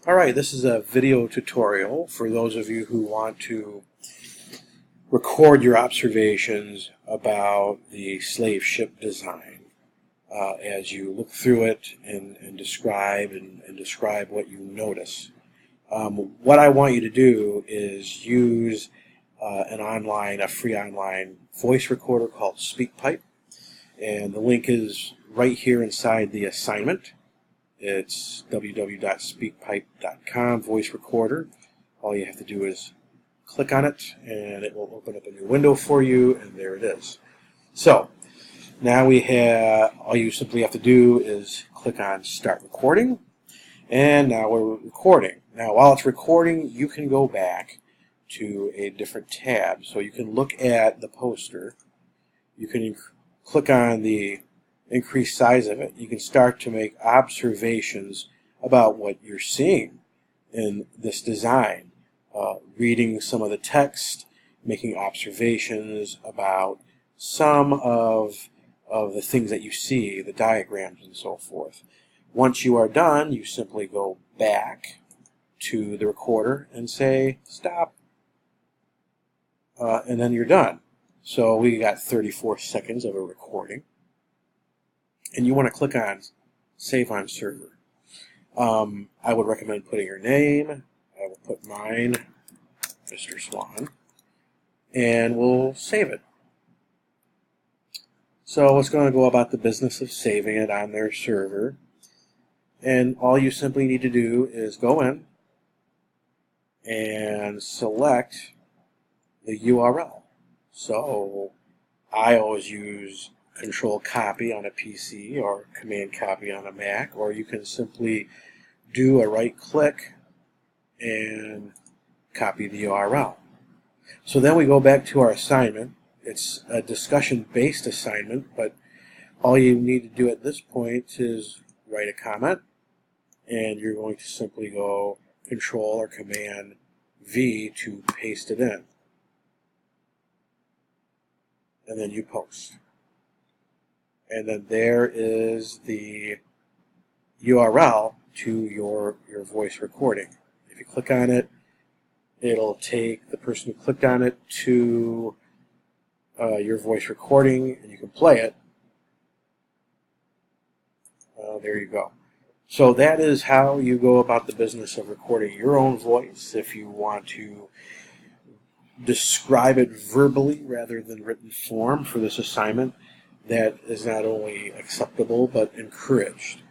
Alright, this is a video tutorial for those of you who want to record your observations about the slave ship design as you look through it and describe what you notice. What I want you to do is use a free online voice recorder called SpeakPipe, and the link is right here inside the assignment. It's www.speakpipe.com voice recorder. All you have to do is click on it and it will open up a new window for you, and there it is. So now all you simply have to do is click on start recording, and now we're recording. Now while it's recording, you can go back to a different tab, so you can look at the poster. You can click on the increased size of it. You can start to make observations about what you're seeing in this design, reading some of the text, making observations about some of the things that you see, the diagrams and so forth. Once you are done, you simply go back to the recorder and say stop, and then you're done. So we got 34 seconds of a recording. And you want to click on Save on Server. I would recommend putting your name. I will put mine, Mr. Swan, and we'll save it. So it's going to go about the business of saving it on their server. And all you simply need to do is go in and select the URL. So I always use Control Copy on a PC or Command Copy on a Mac, or you can simply do a right click and copy the URL. So then we go back to our assignment. It's a discussion-based assignment, but all you need to do at this point is write a comment, and you're going to simply go Control or Command V to paste it in. And then you post. And then there is the URL to your voice recording. If you click on it, it'll take the person who clicked on it to your voice recording, and you can play it. There you go. So that is how you go about the business of recording your own voice. If you want to describe it verbally rather than written form for this assignment, that is not only acceptable but encouraged.